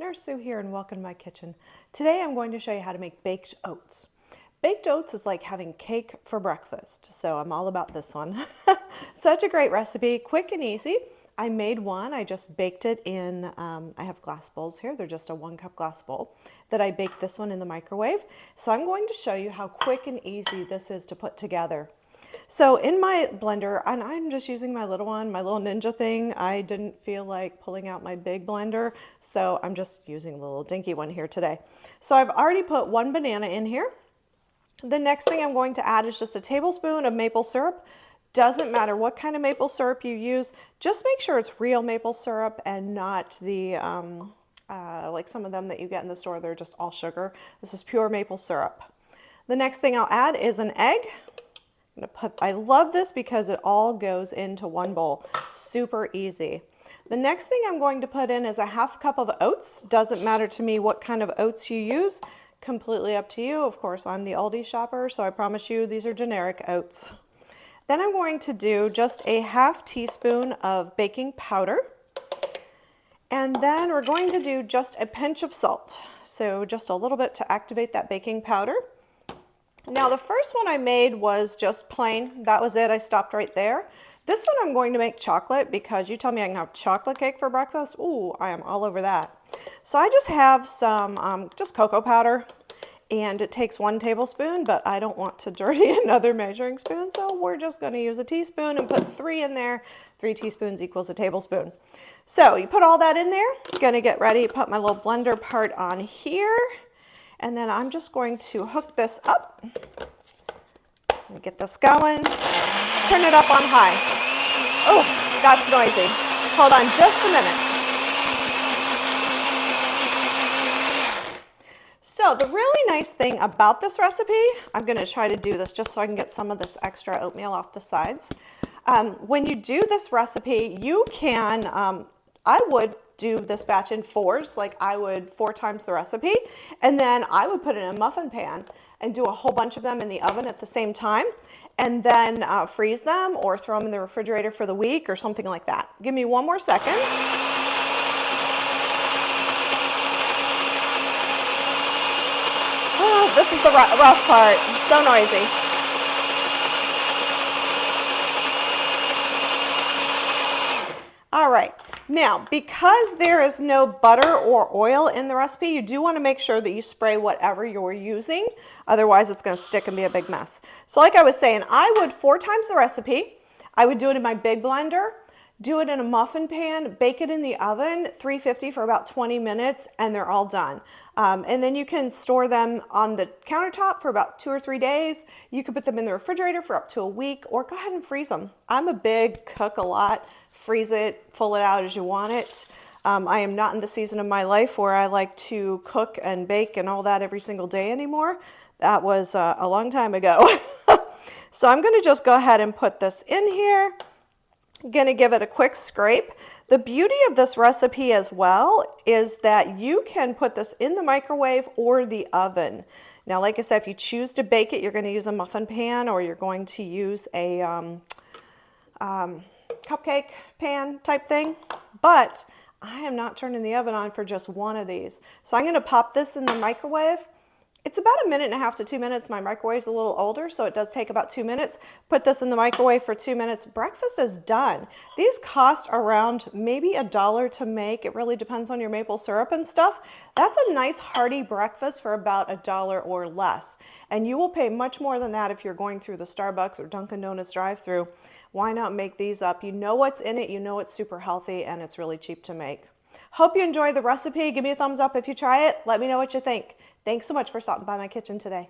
Nurse Sue here and welcome to my kitchen. Today I'm going to show you how to make baked oats. Baked oats is like having cake for breakfast, so I'm all about this one. Such a great recipe, quick and easy. I made one, I just baked it in, I have glass bowls here, they're just a 1-cup glass bowl, that I baked this one in the microwave. So I'm going to show you how quick and easy this is to put together. So in my blender, and I'm just using my little one, my little ninja thing. I didn't feel like pulling out my big blender, so I'm just using a little dinky one here today. So I've already put 1 banana in here. The next thing I'm going to add is just a tablespoon of maple syrup. Doesn't matter what kind of maple syrup you use, just make sure it's real maple syrup and not the, like some of them that you get in the store, they're just all sugar. This is pure maple syrup. The next thing I'll add is an egg. I love this because it all goes into one bowl. Super easy. The next thing I'm going to put in is a 1/2 cup of oats. Doesn't matter to me what kind of oats you use. Completely up to you. Of course, I'm the Aldi shopper, so I promise you these are generic oats. Then I'm going to do just a 1/2 teaspoon of baking powder. And then we're going to do just a pinch of salt. So just a little bit to activate that baking powder. Now the first one I made was just plain. That was it. I stopped right there. This one I'm going to make chocolate because you tell me I can have chocolate cake for breakfast. Ooh, I am all over that. So I just have some just cocoa powder, and it takes 1 tablespoon, but I don't want to dirty another measuring spoon, so we're just going to use a teaspoon and put 3 in there. 3 teaspoons equals a tablespoon. So you put all that in there. Going to get ready to put my little blender part on here. And then I'm just going to hook this up and get this going. Turn it up on high. Oh, that's noisy. Hold on just a minute. So the really nice thing about this recipe, I'm going to try to do this just so I can get some of this extra oatmeal off the sides. When you do this recipe, you can, I would do this batch in 4s, like I would 4 times the recipe, and then I would put it in a muffin pan and do a whole bunch of them in the oven at the same time, and then freeze them or throw them in the refrigerator for the week or something like that. Give me 1 more second. Oh, this is the rough part. It's so noisy. All right. Now, because there is no butter or oil in the recipe, you do want to make sure that you spray whatever you're using. Otherwise, it's going to stick and be a big mess. So like I was saying, I would 4 times the recipe. I would do it in my big blender, do it in a muffin pan, bake it in the oven, 350 for about 20 minutes, and they're all done. And then you can store them on the countertop for about 2 or 3 days. You could put them in the refrigerator for up to a week, or go ahead and freeze them. I'm a big cook a lot. Freeze it, pull it out as you want it. I am not in the season of my life where I like to cook and bake and all that every single day anymore. That was a long time ago. So I'm going to just go ahead and put this in here. I'm going to give it a quick scrape. The beauty of this recipe as well is that you can put this in the microwave or the oven. Now, like I said, if you choose to bake it, you're going to use a muffin pan or you're going to use a cupcake pan type thing, but I am not turning the oven on for just one of these. So I'm going to pop this in the microwave. It's about 1.5 to 2 minutes. My microwave's a little older, so it does take about 2 minutes. Put this in the microwave for 2 minutes. Breakfast is done. These cost around maybe $1 to make. It really depends on your maple syrup and stuff. That's a nice hearty breakfast for about $1 or less. And you will pay much more than that if you're going through the Starbucks or Dunkin' Donuts drive-thru. Why not make these up? You know what's in it, you know it's super healthy, and it's really cheap to make. Hope you enjoyed the recipe. Give me a thumbs up if you try it. Let me know what you think. Thanks so much for stopping by my kitchen today.